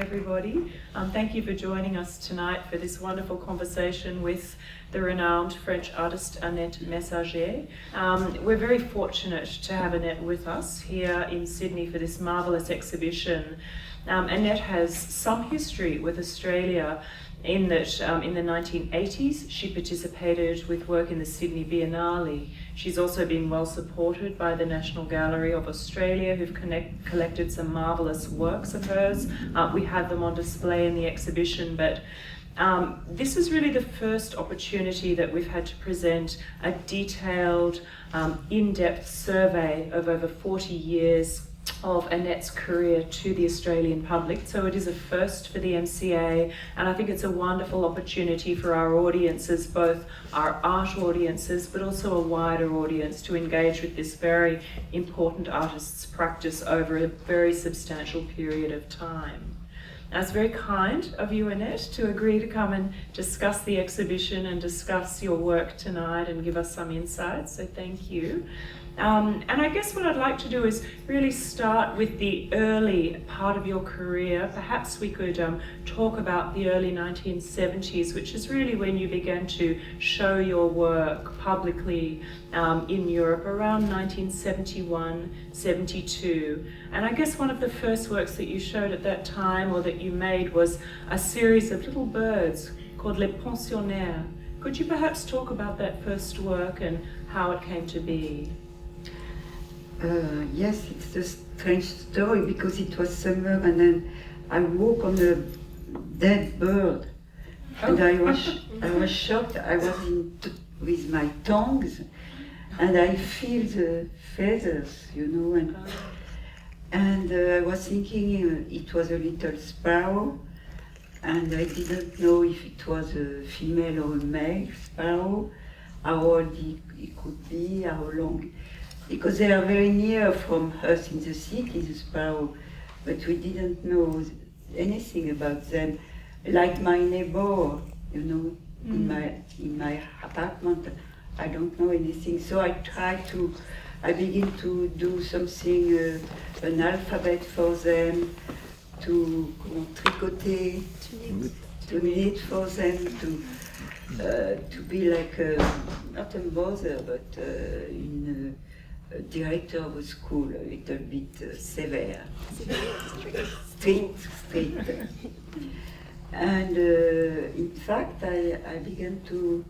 everybody. Thank you for joining us tonight for this wonderful conversation with the renowned French artist Annette Messager. We're very fortunate to have Annette with us here in Sydney for this marvellous exhibition. Annette has some history with Australia in that in the 1980s she participated with work in the Sydney Biennale. She's also been well supported by the National Gallery of Australia, who've collected some marvellous works of hers. We have them on display in the exhibition, but this is really the first opportunity that we've had to present a detailed, in-depth survey of over 40 years of Annette's career to the Australian public. So it is a first for the MCA, and I think it's a wonderful opportunity for our audiences, both our art audiences but also a wider audience, to engage with this very important artist's practice over a very substantial period of time. Now, it's very kind of you, Annette, to agree to come and discuss the exhibition and discuss your work tonight and give us some insights, so thank you. And I guess what I'd like to do is really start with the early part of your career. Perhaps we could talk about the early 1970s, which is really when you began to show your work publicly in Europe, around 1971, 72. And I guess one of the first works that you showed at that time, or that you made, was a series of little birds called Les Pensionnaires. Could you perhaps talk about that first work and how it came to be? Yes, it's a strange story because it was summer and then I woke on a dead bird, and I was shocked. I was with my tongues and I feel the feathers, you know, and I was thinking it was a little sparrow, and I didn't know if it was a female or a male sparrow, how old it could be, how long. Because they are very near from us in the city, the sparrow, but we didn't know anything about them. Like my neighbor, you know, in my apartment, I don't know anything. So I begin to do something, an alphabet for them, to tricoter, to knit for them, to be like not a mother, but in a director of a school, a little bit severe, strict. And in fact, I began to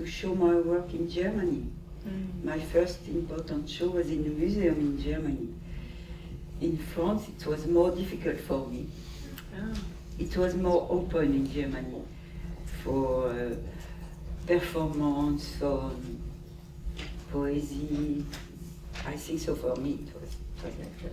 show my work in Germany. My first important show was in a museum in Germany. In France, it was more difficult for me. It was more open in Germany for performance, for poesy. I think so. For me it was like that.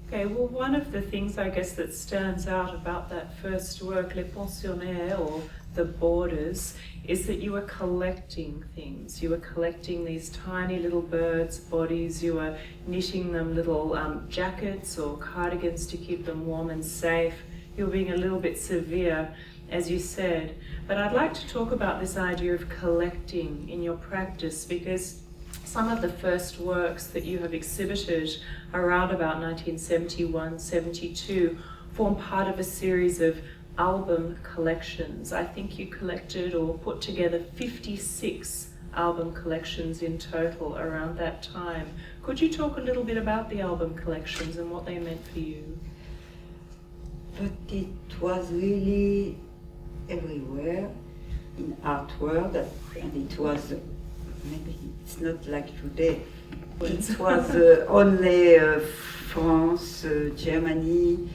Okay, well, one of the things I guess that stands out about that first work, Les Pensionnaires, or The Borders, is that you were collecting things. You were collecting these tiny little birds' bodies, you were knitting them little jackets or cardigans to keep them warm and safe. You were being a little bit severe, as you said. But I'd like to talk about this idea of collecting in your practice, because some of the first works that you have exhibited around about 1971, 72 form part of a series of album collections. I think you collected or put together 56 album collections in total around that time. Could you talk a little bit about the album collections and what they meant for you? But it was really everywhere in art world, and it was maybe it's not like today. It was only France, Germany,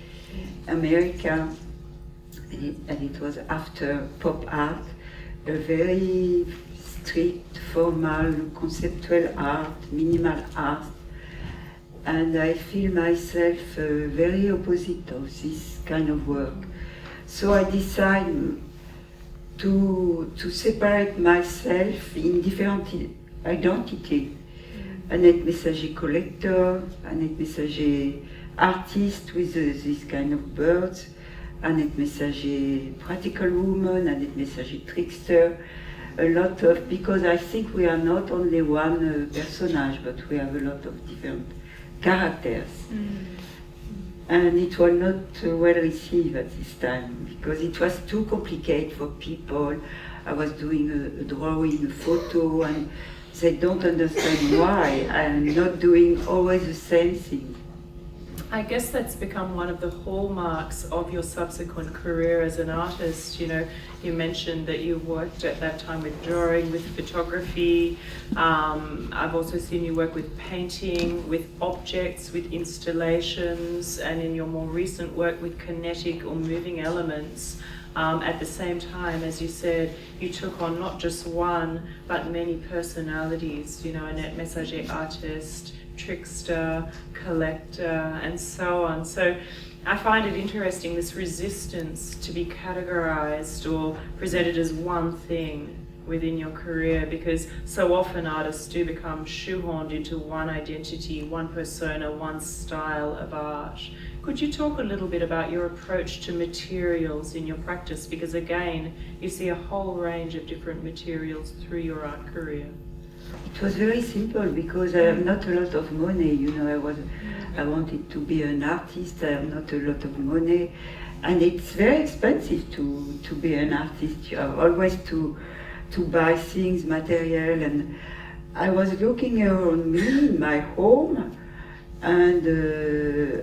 America, and it was after pop art, a very strict, formal, conceptual art, minimal art, and I feel myself very opposite of this kind of work. So I decided to separate myself in different identity. Annette Messager collector, Annette Messager artist with this kind of birds, Annette Messager practical woman, Annette Messager trickster, a lot of, because I think we are not only one personage, but we have a lot of different characters. and it was not well received at this time because it was too complicated for people. I was doing a drawing, a photo, and they don't understand why I'm not doing always the same thing. I guess that's become one of the hallmarks of your subsequent career as an artist. You know, you mentioned that you worked at that time with drawing, with photography. I've also seen you work with painting, with objects, with installations, and in your more recent work with kinetic or moving elements. At the same time, as you said, you took on not just one, but many personalities. You know, Annette Messager, artist, trickster, collector, and so on. So I find it interesting, this resistance to be categorized or presented as one thing within your career, because so often artists do become shoehorned into one identity, one persona, one style of art. Could you talk a little bit about your approach to materials in your practice? Because again, you see a whole range of different materials through your art career. It was very simple because I have not a lot of money, you know, I wanted to be an artist, I have not a lot of money, and it's very expensive to be an artist. You have always to buy things, material, and I was looking around me in my home, and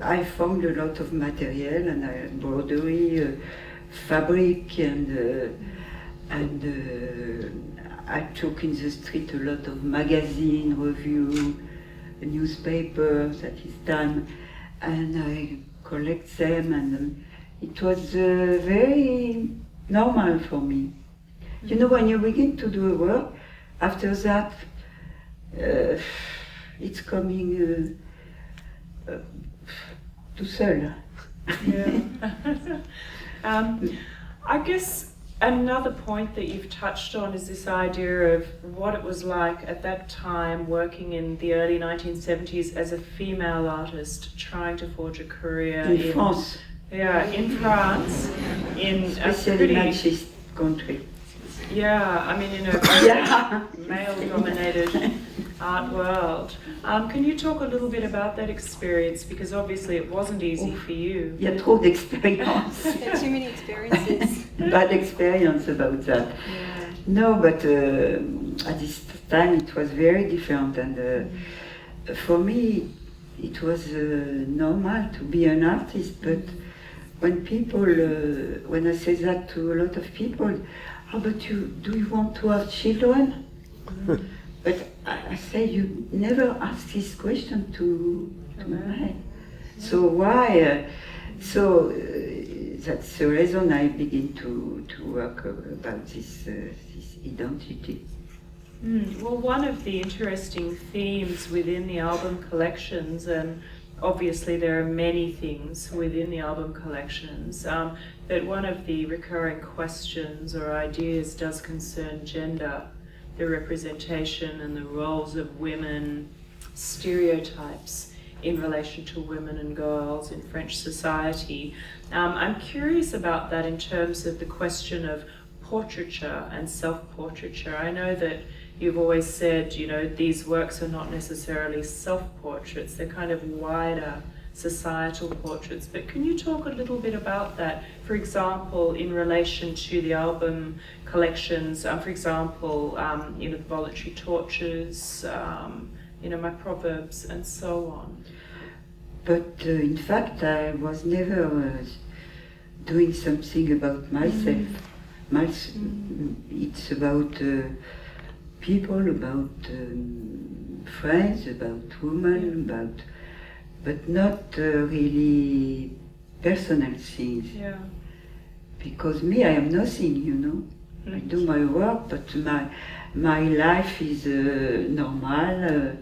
I found a lot of material, and embroidery, fabric, and I took in the street a lot of magazine, review, newspapers at this time, and I collect them, and it was very normal for me. You know, when you begin to do a work, after that, it's coming tout seul. Yeah. I guess another point that you've touched on is this idea of what it was like at that time working in the early 1970s as a female artist trying to forge a career in France. Yeah, in France, in especially a pretty machist country. Yeah, I mean in a male-dominated art world. Can you talk a little bit about that experience? Because obviously it wasn't easy for you. Il y a trop d'expérience. Too many experiences. Bad experience about that. Yeah. No, but at this time it was very different, and for me it was normal to be an artist. But when people, when I say that to a lot of people, oh, but do you want to have children? But I say you never ask this question to men. So why? That's the reason I begin to work about this identity. Well, one of the interesting themes within the album collections, and obviously there are many things within the album collections, but one of the recurring questions or ideas does concern gender, the representation and the roles of women, stereotypes in relation to women and girls in French society. I'm curious about that in terms of the question of portraiture and self-portraiture. I know that you've always said, you know, these works are not necessarily self-portraits, they're kind of wider societal portraits, but can you talk a little bit about that? For example, in relation to the album collections, for example, you know, the voluntary tortures, you know, my Proverbs, and so on. But in fact, I was never doing something about myself. It's about people, about friends, about women, but not really personal things. Yeah. Because me, I am nothing, you know. I do my work, but my life is normal.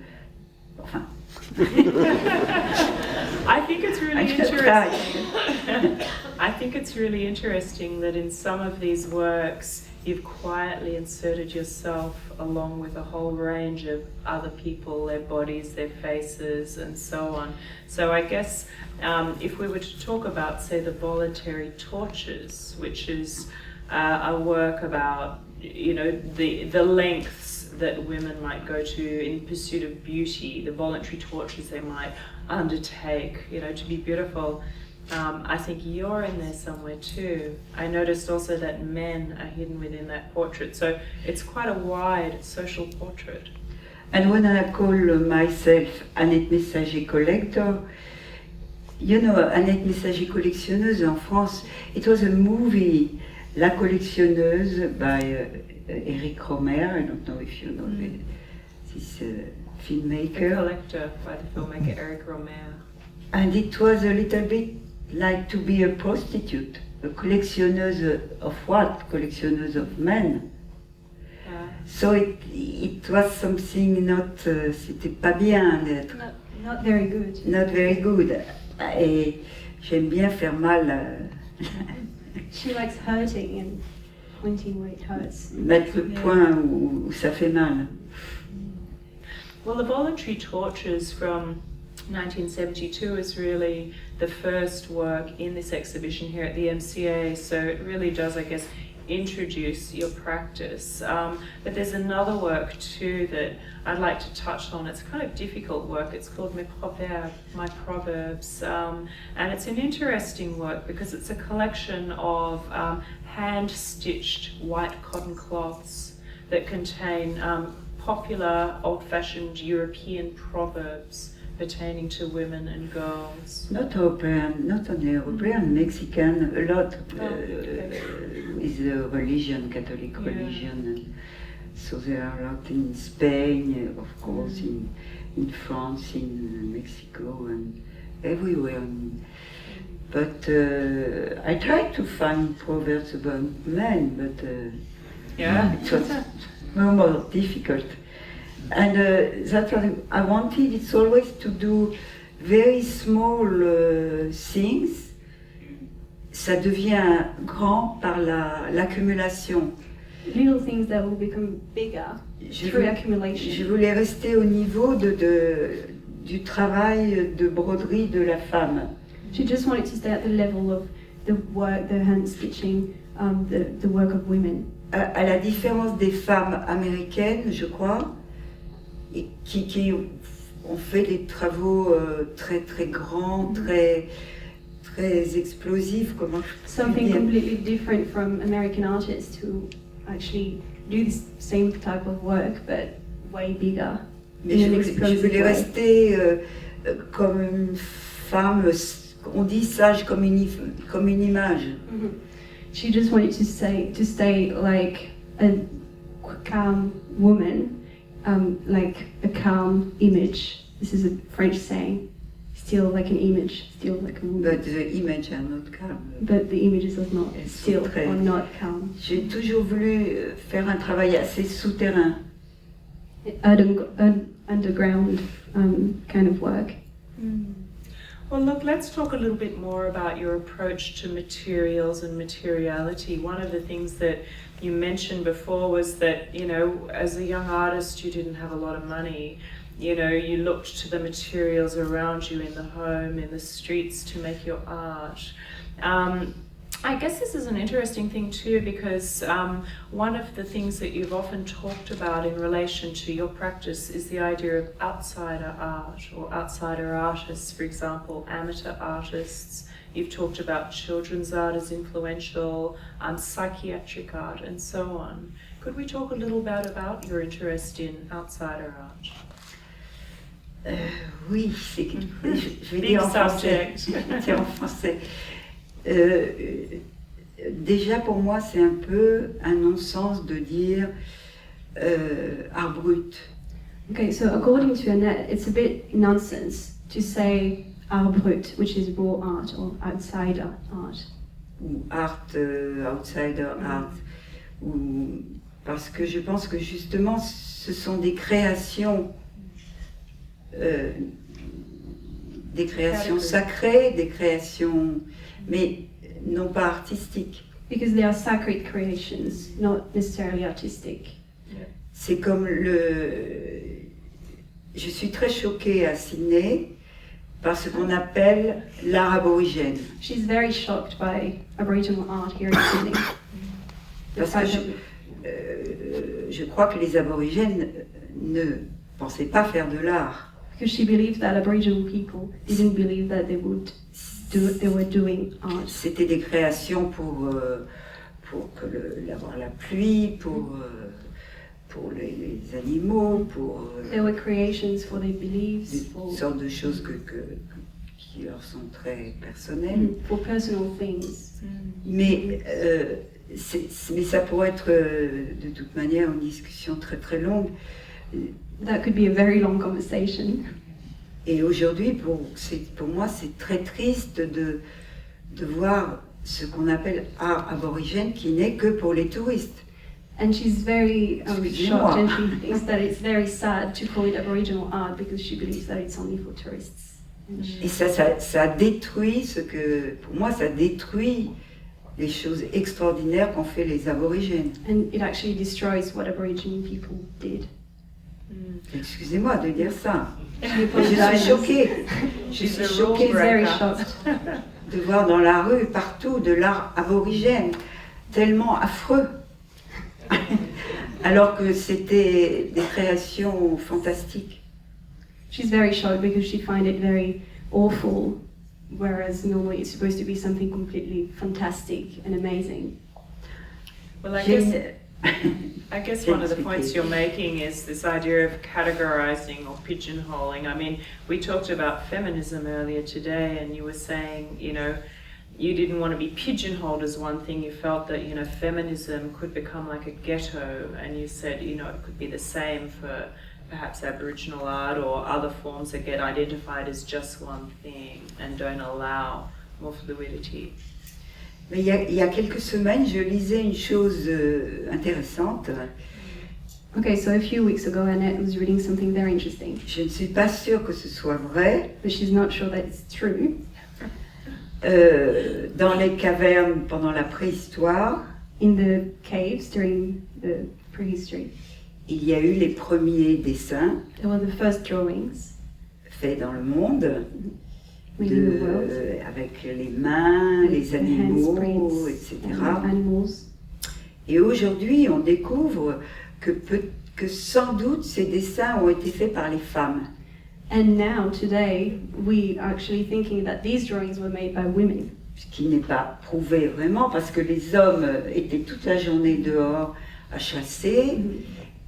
I think it's really interesting. I think it's really interesting that in some of these works you've quietly inserted yourself along with a whole range of other people, their bodies, their faces, and so on. So I guess if we were to talk about, say, the voluntary tortures, which is a work about, you know, the lengths that women might go to in pursuit of beauty, the voluntary tortures they might undertake, to be beautiful. I think you're in there somewhere too. I noticed also that men are hidden within that portrait, so it's quite a wide social portrait. And when I call myself Annette Messager collector, Annette Messager collectionneuse en France, it was a movie, La Collectionneuse by Eric Romer. I don't know if you know this filmmaker. The Collector by the filmmaker Eric Romer. And it was a little bit like to be a prostitute, a collectionneuse of what? Collectionneuse of men. So it was something c'était pas bien d'être. Not very good. Not very good. Et j'aime bien faire mal. She likes hurting and pointing where it hurts. Mettre le point où ça fait mal. Well, the voluntary tortures from 1972 is really the first work in this exhibition here at the MCA, so it really does, I guess, introduce your practice. But there's another work too that I'd like to touch on. It's kind of difficult work. It's called My Proverbs. And it's an interesting work because it's a collection of hand-stitched white cotton cloths that contain popular old-fashioned European proverbs pertaining to women and girls. Not European, not only European, Mexican, a lot with the religion, Catholic religion. And so there are a lot in Spain, of course, in France, in Mexico, and everywhere. But I tried to find proverbs about men, but it was more difficult. And that's what I wanted. It's always to do very small things. Ça devient grand par l'accumulation. Little things that will become bigger through accumulation. Je voulais rester au niveau du travail de broderie de la femme. She just wanted to stay at the level of the work, the hand stitching, the work of women. À la différence des femmes américaines, je crois, qui ont fait des travaux très très grands, très explosifs. Something completely different from American artists who actually do the same type of work but way bigger. Mais je voulais rester comme une femme, on dit sage comme une image. Mm-hmm. She just wanted to stay like a calm woman. Like a calm image. This is a French saying. Still like an image, still like a woman. But the images are not calm. But the images are not still or not calm. J'ai toujours voulu faire un travail assez souterrain. Underground kind of work. Well, look, let's talk a little bit more about your approach to materials and materiality. One of the things that you mentioned before was that, as a young artist, you didn't have a lot of money. You looked to the materials around you in the home, in the streets to make your art. I guess this is an interesting thing too, because one of the things that you've often talked about in relation to your practice is the idea of outsider art or outsider artists, for example, amateur artists. You've talked about children's art as influential, psychiatric art, and so on. Could we talk a little bit about your interest in outsider art? Oui, je vais dire en français. C'est en français. Déjà pour moi c'est un peu un non-sens de dire art brut. Okay, so according to Annette, it's a bit nonsense to say art brut, which is raw art or outsider art. Ou art, outsider art. Parce que je pense que justement ce sont des créations sacrées, des créations, mais non pas artistiques. Because they are sacred creations, not necessarily artistic. Yeah. C'est comme je suis très choquée à Sydney par ce qu'on appelle l'art aborigène. She's very shocked by Aboriginal art here in Sydney. Parce que je crois que les aborigènes ne pensaient pas faire de l'art. Because she believed that Aboriginal people didn't believe that they were doing art. C'était des créations pour avoir la pluie, pour les animaux, pour There were creations for their beliefs, une sorte de choses qui leur sont très personnelles. for personal things. Mais ça pourrait être de toute manière une discussion très très longue. That could be a very long conversation. Et aujourd'hui, pour moi, c'est très triste de voir ce qu'on appelle art aborigène qui n'est que pour les touristes. And she's very Excusez-moi. shocked, and she thinks that it's very sad to call it Aboriginal art because she believes that it's only for tourists. And Et ça détruit pour moi, ça détruit les choses extraordinaires qu'ont fait les aborigènes. and it actually destroys what Aboriginal people did. Excusez-moi de dire ça. She Je suis apologizes. choquée. Je She's suis a choquée She's very breaker. shocked. de voir dans la rue, partout, de l'art aborigène, tellement affreux. Alors que c'était des créations fantastiques. She's very shocked because she finds it very awful, whereas normally it's supposed to be something completely fantastic and amazing. Well, I J'ai guess Can one of the speak points it. you're making is this idea of categorizing or pigeonholing. I mean, we talked about feminism earlier today, and you were saying, you didn't want to be pigeonholed as one thing. You felt that, feminism could become like a ghetto, and you said, it could be the same for perhaps Aboriginal art or other forms that get identified as just one thing and don't allow more fluidity. Mais il y a quelques semaines, je lisais une chose intéressante. Okay, so a few weeks ago, Annette was reading something very interesting, Je ne suis pas sûre que ce soit vrai. but she's not sure that it's true. Dans les cavernes pendant la préhistoire, In the caves during the prehistory, il y a eu les premiers dessins there were the first drawings faits dans le monde, made in the world, avec les mains, les the animaux, handprints etc. and animals. Et aujourd'hui, on découvre que sans doute ces dessins ont été faits par les femmes. And now, today, we are actually thinking that these drawings were made by women. Ce qui n'est pas prouvé vraiment, parce que les hommes étaient toute la journée dehors à chasser,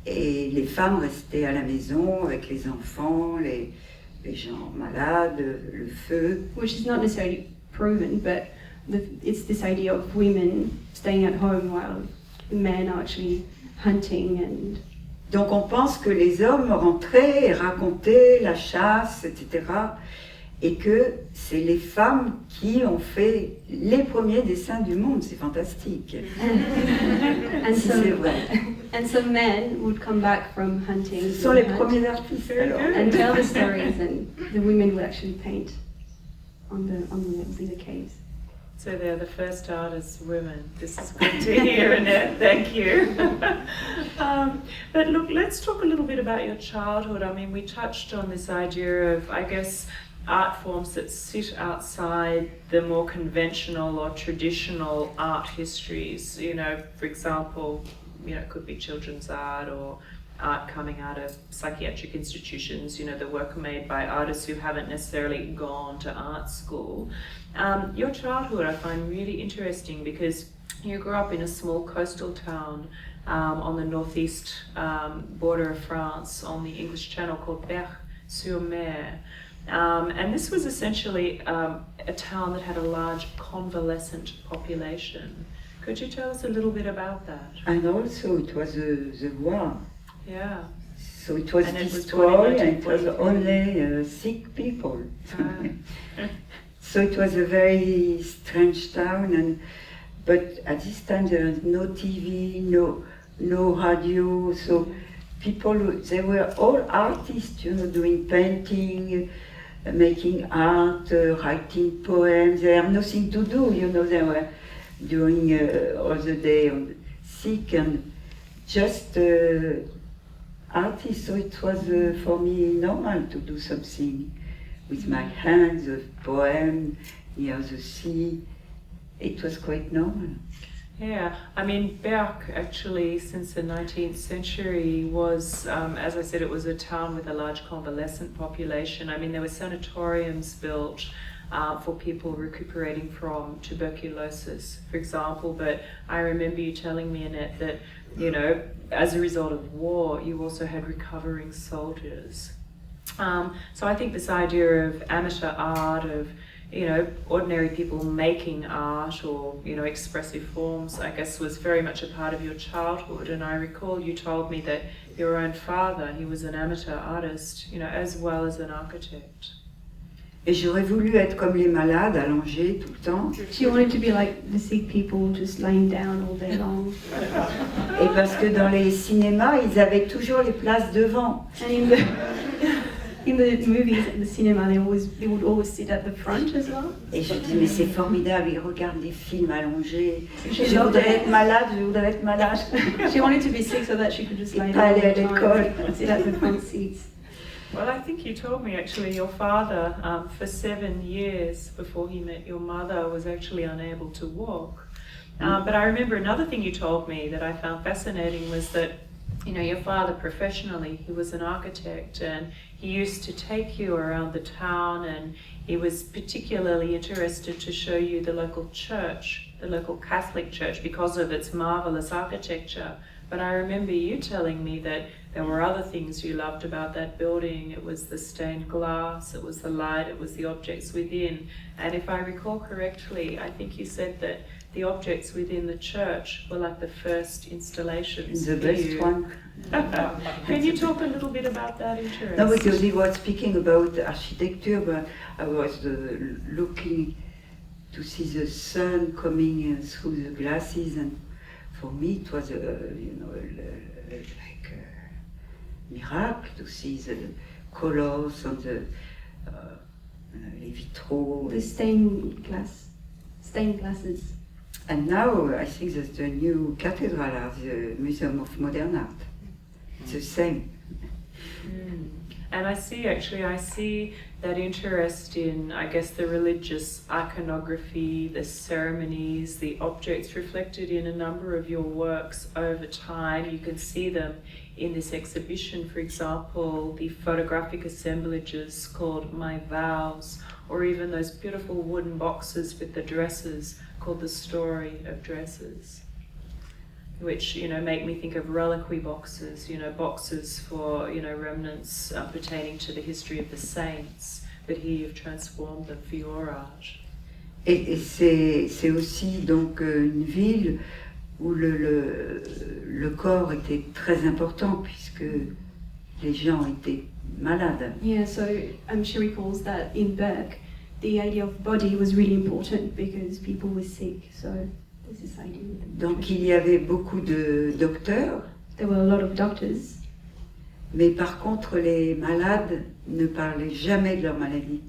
et les femmes restaient à la maison avec les enfants, les gens malades, le feu. Which is not necessarily proven, but it's this idea of women staying at home while men are actually hunting and... Donc on pense que les hommes rentraient et racontaient la chasse, etc. Et que c'est les femmes qui ont fait les premiers dessins du monde. C'est fantastique. And Si so, c'est vrai. and some men would come back from hunting Ce sont les and hunt premiers artistes alors. and tell the stories, and the women would actually paint on the walls in the caves. So they're the first artists, women. This is good to hear, Annette. Thank you. But look, let's talk a little bit about your childhood. I mean, we touched on this idea of, I guess, art forms that sit outside the more conventional or traditional art histories. For example, it could be children's art or art coming out of psychiatric institutions, the work made by artists who haven't necessarily gone to art school. Your childhood I find really interesting because you grew up in a small coastal town on the northeast border of France on the English Channel called Berck-sur-Mer. And this was essentially a town that had a large convalescent population. Could you tell us a little bit about that? And also it was the war. Yeah. So it was And it was born in destroyed and it was 1943. only sick people. So it was a very strange town, but at this time there was no TV, no radio, so people, they were all artists, doing painting, making art, writing poems. They have nothing to do, they were doing all the day sick and just artists. So it was for me normal to do something with my hands, a poem near the sea. It was quite normal. Yeah, I mean, Berck actually, since the 19th century, was, as I said, it was a town with a large convalescent population. I mean, there were sanatoriums built for people recuperating from tuberculosis, for example. But I remember you telling me, Annette, that, you know, as a result of war, you also had recovering soldiers. So I think this idea of amateur art, of, you know, ordinary people making art or, you know, expressive forms, I guess, was very much a part of your childhood. And I recall you told me that your own father, he was an amateur artist, you know, as well as an architect. Et j'aurais voulu être comme les malades, allongés tout le temps. She wanted to be like the sick people, just lying down all day long. Et parce que dans les cinémas, ils avaient toujours les places devant. And in the movies and the cinema, they would always sit at the front as well. Et je dis, mais c'est formidable, ils regardent des films allongés. She Je loved voudrais it. être malade, je voudrais être malade. She wanted to be sick so that she could just lie Pas down all aller à the l'école. time and sit at the front seats. Well, I think you told me actually your father, for 7 years before he met your mother, was actually unable to walk. But I remember another thing you told me that I found fascinating was that, you know, your father professionally, he was an architect, and he used to take you around the town, and he was particularly interested to show you the local church, the local Catholic church, because of its marvelous architecture. But I remember you telling me that there were other things you loved about that building. It was the stained glass, it was the light, it was the objects within. And if I recall correctly, I think you said that the objects within the church were like the first installations The for best you. one. Can you talk a little bit about that interest? No, because he was speaking about architecture, but I was looking to see the sun coming through the glasses, and for me it was, you know, like a miracle to see the colors on the les vitraux. The stained glasses. And now I think that the new cathedral at the Museum of Modern Art. It's the same. And I see that interest in, I guess, the religious iconography, the ceremonies, the objects reflected in a number of your works over time. You can see them in this exhibition, for example, the photographic assemblages called My Vows, or even those beautiful wooden boxes with the dresses called The Story of Dresses, which, you know, make me think of reliquary boxes, you know, boxes for, you know, remnants pertaining to the history of the saints, but here you've transformed them for your art. Et c'est aussi donc une ville où le corps était très important puisque les gens étaient malades. Yeah, so she recalls that in Berck, the idea of body was really important because people were sick. So there's this idea. Donc il y avait beaucoup de docteurs, There were a lot of doctors, mais par contre les malades ne parlaient jamais de leur maladie.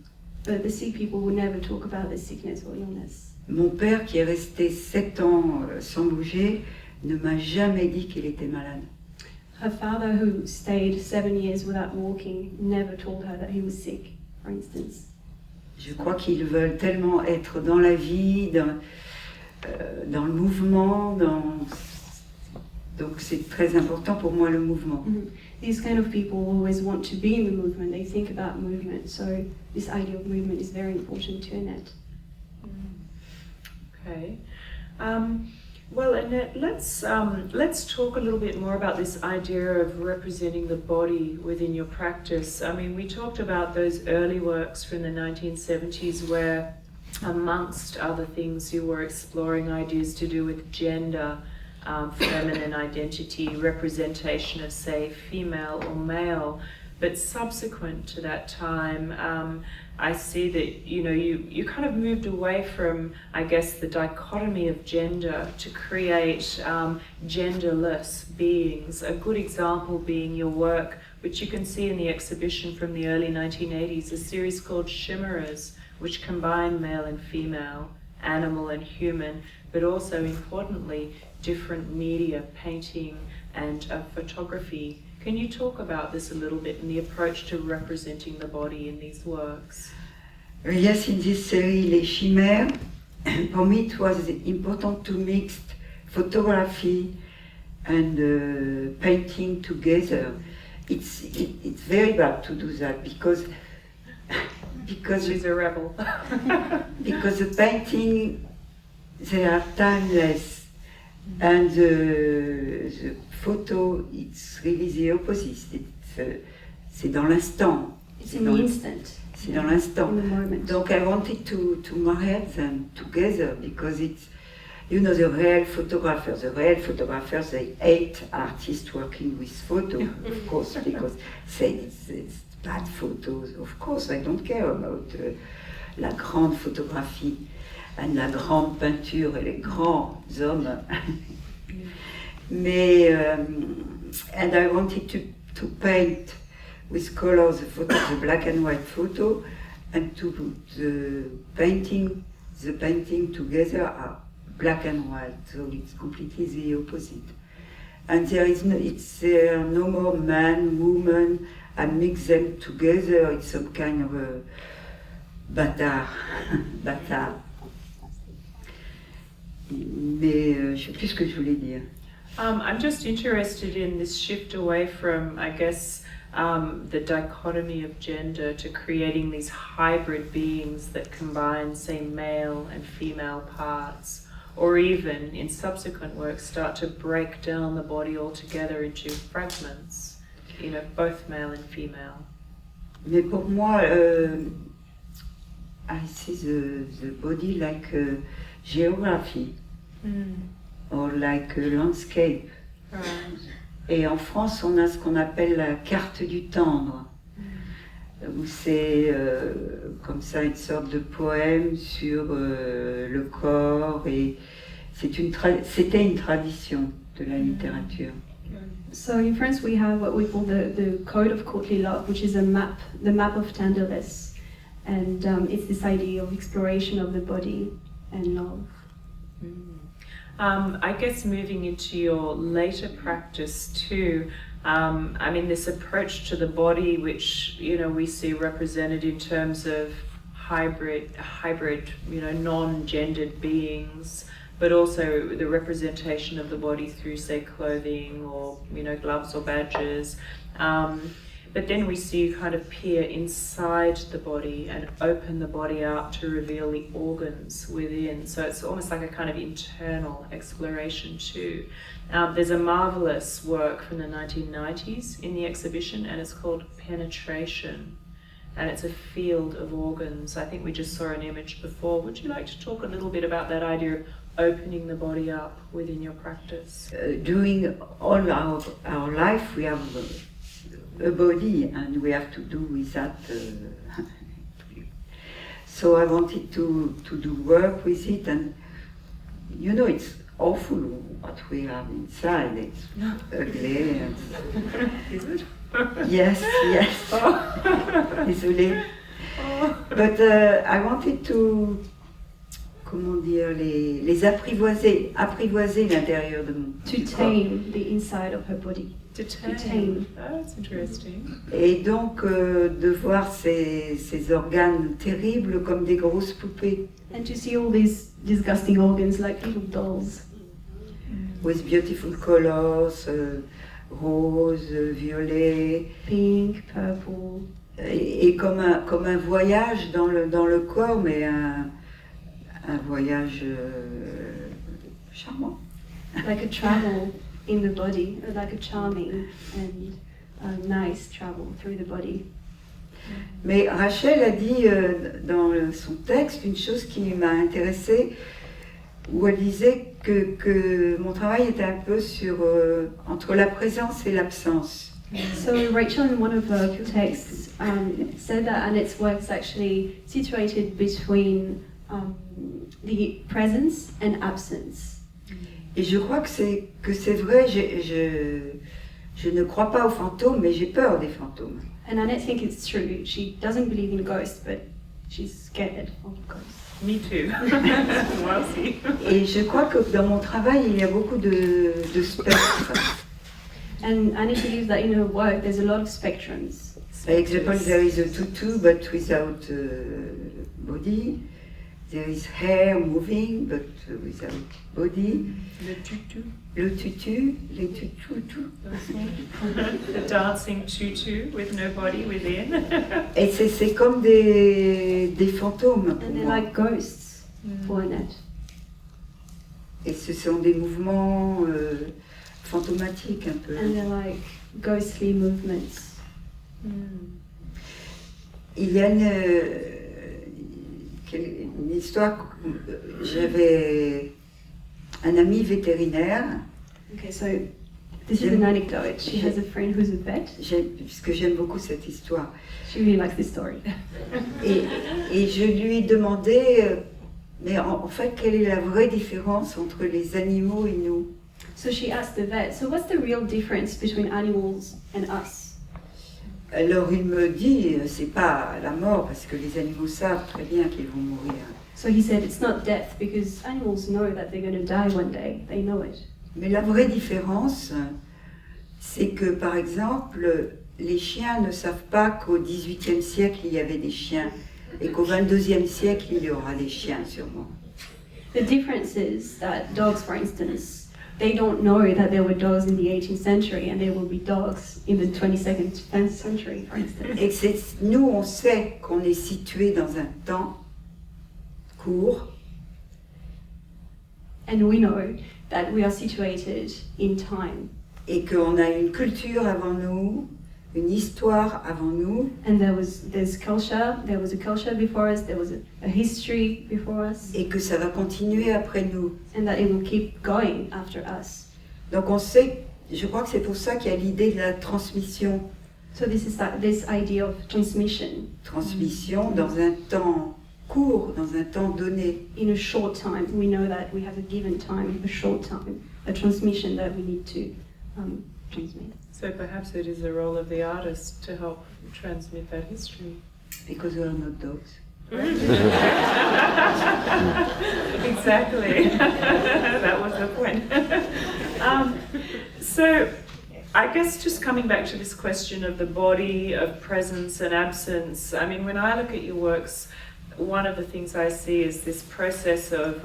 but the sick people would never talk about their sickness or illness. Mon père, qui est resté 7 ans sans bouger, ne m'a jamais dit qu'il était malade. Her father, who stayed 7 years without walking, never told her that he was sick, for instance. Je crois qu'ils veulent tellement être dans la vie, dans le mouvement, donc c'est très important pour moi le mouvement. These kind of people always want to be in the movement. They think about movement. So this idea of movement is very important to Annette. Okay. Well, Annette, let's talk a little bit more about this idea of representing the body within your practice. I mean, we talked about those early works from the 1970s where, amongst other things, you were exploring ideas to do with gender, feminine identity, representation of, say, female or male. But subsequent to that time, I see that, you know, you kind of moved away from, I guess, the dichotomy of gender to create genderless beings. A good example being your work, which you can see in the exhibition from the early 1980s, a series called Shimmerers, which combine male and female, animal and human, but also, importantly, different media, painting and photography. Can you talk about this a little bit and the approach to representing the body in these works? Yes, in this series, Les Chimères, for me it was important to mix photography and painting together. It's very bad to do that because She's a rebel. because the painting, they are timeless, and the photo, it's really the opposite. C'est dans l'instant. It's in the instant. C'est dans l'instant. In the moment. Donc I wanted to marry them together because it's, you know, the real photographers, they hate artists working with photo, of course, because it's bad photos. Of course, I don't care about la grande photographie and la grande peinture et les grands hommes. Mais, and I wanted to paint with colors the photo, the black and white photo, and to put the painting together are black and white, so it's completely the opposite. And there is no more man, woman, I mix them together, it's some kind of a bâtard. Mais je sais plus ce que je voulais dire. I'm just interested in this shift away from, I guess, the dichotomy of gender to creating these hybrid beings that combine, say, male and female parts, or even, in subsequent works, start to break down the body altogether into fragments, you know, both male and female. Mais pour moi, I see the body like a geography, or like a landscape. Right. Et en France, on a ce qu'on appelle la carte du tendre, où c'est comme ça une sorte de poème sur le corps, et c'était une tradition de la littérature. So in France we have what we call the Code of Courtly Love, which is the map of tenderness, and it's this idea of exploration of the body and love. I guess moving into your later practice too, I mean this approach to the body, which you know we see represented in terms of hybrid, you know, non-gendered beings, but also the representation of the body through, say, clothing or, you know, gloves or badges. But then we see you kind of peer inside the body and open the body out to reveal the organs within. So it's almost like a kind of internal exploration too. There's a marvelous work from the 1990s in the exhibition, and it's called Penetration. And it's a field of organs. I think we just saw an image before. Would you like to talk a little bit about that idea of opening the body up within your practice? During all our life, we have a body, and we have to do with that. So I wanted to do work with it, and you know, it's awful what we have inside. It's ugly. And Is it? yes. Désolée. But I wanted to, comment dire, les apprivoiser l'intérieur de mon To tame the inside of her body. To tame. tame. Oh, that's interesting. Et donc de voir ces organes terribles comme des grosses poupées. And to see all these disgusting organs like little dolls. With beautiful colors, rose, violet. Pink, purple. Et comme un voyage dans le corps, mais un voyage charmant. Like a travel in the body, like a charming and nice travel through the body. Mais Rachel a dit dans son texte une chose qui m'a intéressée, où elle disait que mon travail était un peu sur entre la présence et l'absence. So Rachel, in one of her texts, said that Annette's work is actually situated between the presence and absence. Et je crois que c'est vrai. Je ne crois pas aux fantômes, mais j'ai peur des fantômes. And Annette thinks it's true. She doesn't believe in ghosts, but she's scared of ghosts. Me too. Moi aussi. Et je crois que dans mon travail, il y a beaucoup de spectres. And Annette believes that in her work there's a lot of spectrums. For example, there is a tutu but without body. there is hair moving but without body. Le tutu. Le tutu, les tutus. The dancing tutu with no body within. Et c'est comme des fantômes pour And they're moi. like ghosts for Annette. Et ce sont des mouvements fantomatiques un peu. And they're like ghostly movements. Il y a une histoire. J'avais un ami vétérinaire, Okay, so this is an anecdote. She has a friend who's a vet. puisque j'aime beaucoup cette histoire. She really likes this story. Et je lui demandais, mais en fait, quelle est la vraie différence entre les animaux et nous? So she asked the vet, so what's the real difference between animals and us? Alors il me dit, c'est pas la mort, parce que les animaux savent très bien qu'ils vont mourir. So he said it's not death because animals know that they're going to die one day. They know it. Mais la vraie différence, c'est que par exemple, les chiens ne savent pas qu'au XVIIIe siècle il y avait des chiens et qu'au XXIe siècle il y aura des chiens sûrement. The difference is that dogs, for instance, they don't know that there were dogs in the 18th century and there will be dogs in the 22nd century, for instance. Et que nous on sait qu'on est situé dans un temps court. And we know that we are situated in time. Et qu'on a une culture avant nous, une histoire avant nous, And there's culture, there was a culture before us, there was a history before us, et que ça va continuer après nous. and that it will keep going after us. Donc on sait, je crois que c'est pour ça qu'il y a l'idée de la transmission. So this idea of transmission Transmission dans un temps court, dans un temps donné. in a short time. We know that we have a given time, a short time, a transmission that we need to transmit. So perhaps it is the role of the artist to help transmit that history. Because we are not dogs. Exactly. That was the point. So I guess just coming back to this question of the body, of presence and absence, I mean, when I look at your works, one of the things I see is this process of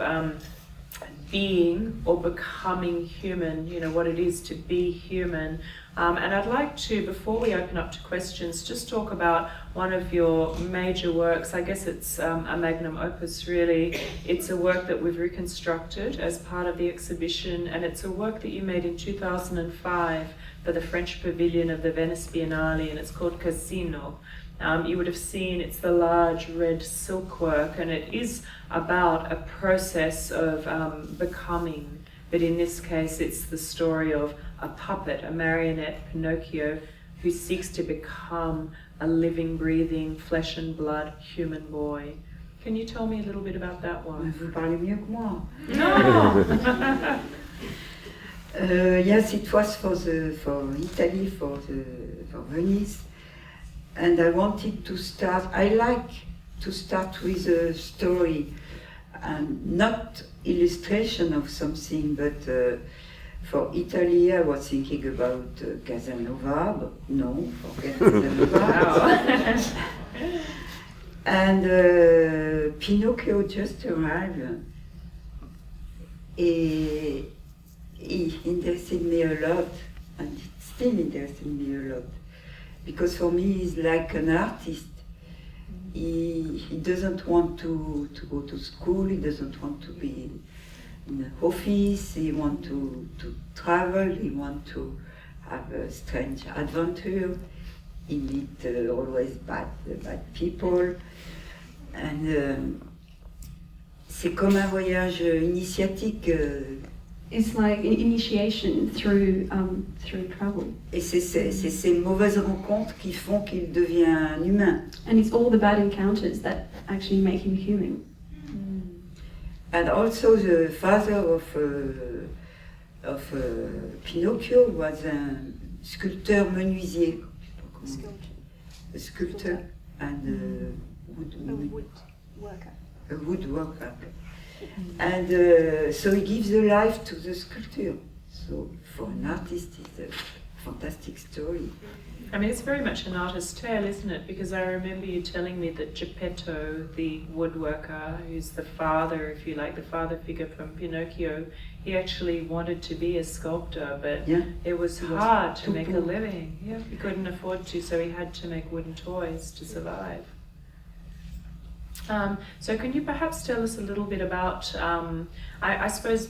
being or becoming human, you know, what it is to be human. And I'd like to, before we open up to questions, just talk about one of your major works. I guess it's a magnum opus, really. It's a work that we've reconstructed as part of the exhibition, and it's a work that you made in 2005 for the French Pavilion of the Venice Biennale, and it's called Casino. You would have seen it's the large red silk work, and it is about a process of becoming, but in this case it's the story of a puppet, a marionette, Pinocchio, who seeks to become a living, breathing, flesh and blood human boy. Can you tell me a little bit about that one? Vous parlez mieux que moi. No! Yes, it was for Italy, for Venice. And I wanted to start, I like to start with a story, and not illustration of something, but for Italy I was thinking about Casanova, but no, forget Casanova. And Pinocchio just arrived, he interested me a lot, and it still interested me a lot. Because for me, he's like an artist. He doesn't want to go to school, he doesn't want to be in an office, he wants to travel, he wants to have a strange adventure. He meets always bad people. And c'est comme un voyage initiatique. It's like an initiation through travel. Et c'est ces mauvaises rencontres qui font qu'il devient un humain. And it's all the bad encounters that actually make him human. And also the father of Pinocchio was a sculpteur menuisier. A sculptor and a woodworker. And so he gives a life to the sculpture. So for an artist, it's fantastic story. I mean, it's very much an artist's tale, isn't it? Because I remember you telling me that Geppetto, the woodworker, who's the father, if you like, the father figure from Pinocchio, he actually wanted to be a sculptor, but it was hard to make a living. Yeah, he couldn't afford to, so he had to make wooden toys to survive. So can you perhaps tell us a little bit about, I suppose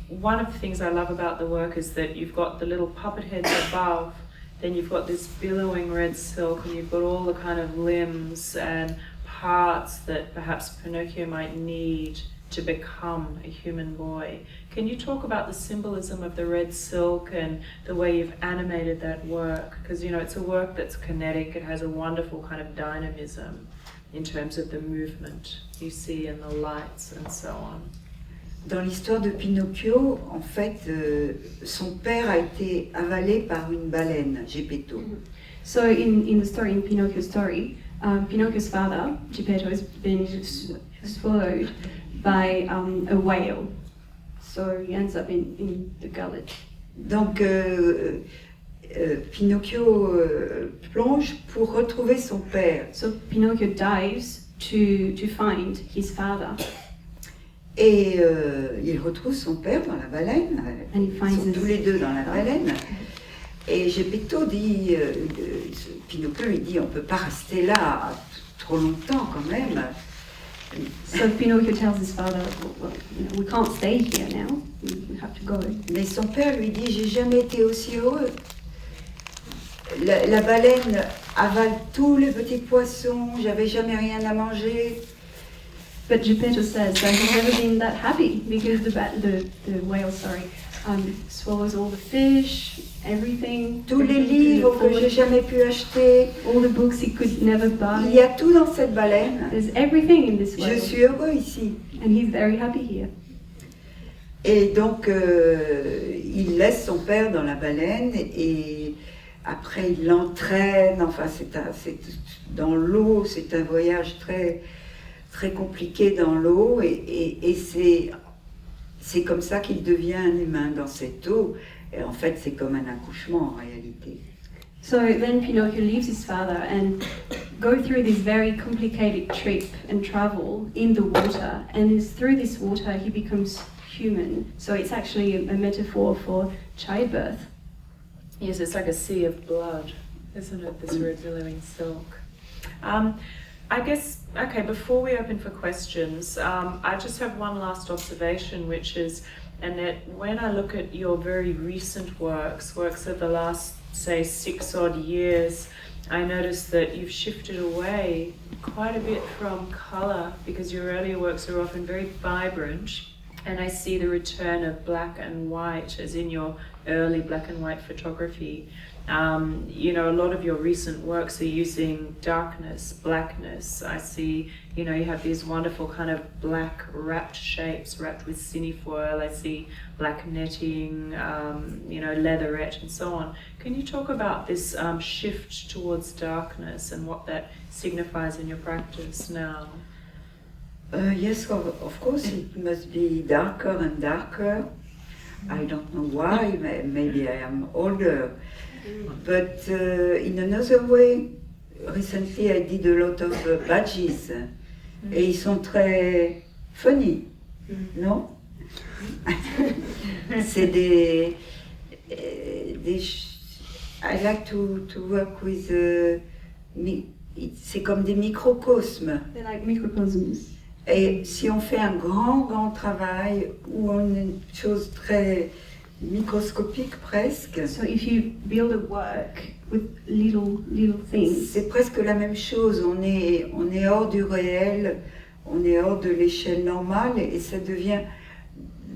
one of the things I love about the work is that you've got the little puppet heads above, then you've got this billowing red silk, and you've got all the kind of limbs and parts that perhaps Pinocchio might need to become a human boy. Can you talk about the symbolism of the red silk and the way you've animated that work? Because, you know, it's a work that's kinetic, it has a wonderful kind of dynamism in terms of the movement you see and the lights and so on. Dans l'histoire de Pinocchio, en fait, son père a été avalé par une baleine, Geppetto. So in the story, in Pinocchio's story, Pinocchio's father, Geppetto, has been swallowed by a whale. So he ends up in the gullet. Donc Pinocchio plonge pour retrouver son père. So Pinocchio dives to find his father. Et il retrouve son père dans la baleine. Ils sont tous les deux dans la baleine. Et Geppetto dit, Pinocchio lui dit, on ne peut pas rester là trop longtemps quand même. So Pinocchio tells his father, well, you know, we can't stay here now, we have to go. Mais son père lui dit, j'ai jamais été aussi heureux. La baleine avale tous les petits poissons, j'avais jamais rien à manger. But Geppetto says that he's never been that happy because the whale, swallows all the fish, everything. Tous les livres que j'ai jamais pu acheter. All the books he could never buy. Il y a tout dans cette baleine. There's everything in this whale. Je suis heureux ici. And he's very happy here. Et donc il laisse son père dans la baleine et après il l'entraîne. Enfin c'est dans l'eau, c'est un voyage très très compliqué dans l'eau et c'est comme ça qu'il devient un humain dans cette eau. Et en fait, c'est comme un accouchement en réalité. So then Pinocchio leaves his father and go through this very complicated trip and travel in the water. And it's through this water he becomes human. So it's actually a metaphor for childbirth. Yes, it's like a sea of blood, isn't it, this red billowing silk? I guess, okay, before we open for questions, I just have one last observation, which is, Annette, when I look at your very recent works of the last, say, 6 odd years, I notice that you've shifted away quite a bit from colour, because your earlier works are often very vibrant, and I see the return of black and white, as in your early black and white photography. You know, a lot of your recent works are using darkness, blackness. I see, you know, you have these wonderful kind of black wrapped shapes, wrapped with cinefoil. I see black netting, you know, leatherette and so on. Can you talk about this shift towards darkness and what that signifies in your practice now? Yes, of course, it must be darker and darker. I don't know why, maybe I am older. But in another way, recently I did a lot of badges. Et ils sont très funny, non? C'est des I like to work with c'est comme des microcosmes. They're like microcosms. Et si on fait un grand travail ou on a une chose très microscopique presque. So if you build a work with little things. C'est presque la même chose. On est hors du réel, on est hors de l'échelle normale et ça devient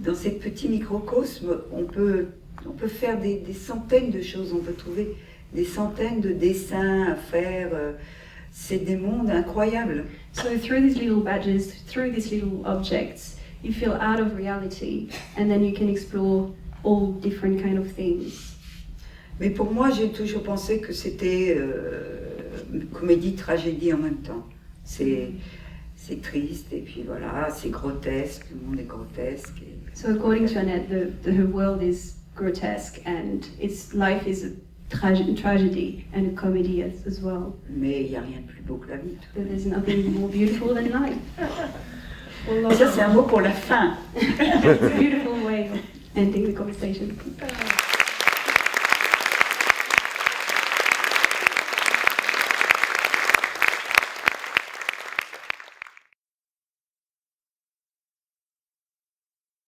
dans ces petits microcosmes. On peut faire des centaines de choses. On peut trouver des centaines de dessins à faire. C'est des mondes incroyables. So through these little badges, through these little objects, you feel out of reality, and then you can explore all different kind of things. Mais pour moi, j'ai toujours pensé que c'était comédie-tragédie en même temps. C'est triste et puis voilà, c'est grotesque, le monde est grotesque. So according to Annette, the world is grotesque and its life is tragedy and a comedy as well. Mais il n'y a rien de plus beau que la vie. But there's nothing more beautiful than life. Ça, c'est un mot pour la fin. It's a beautiful way of ending the conversation.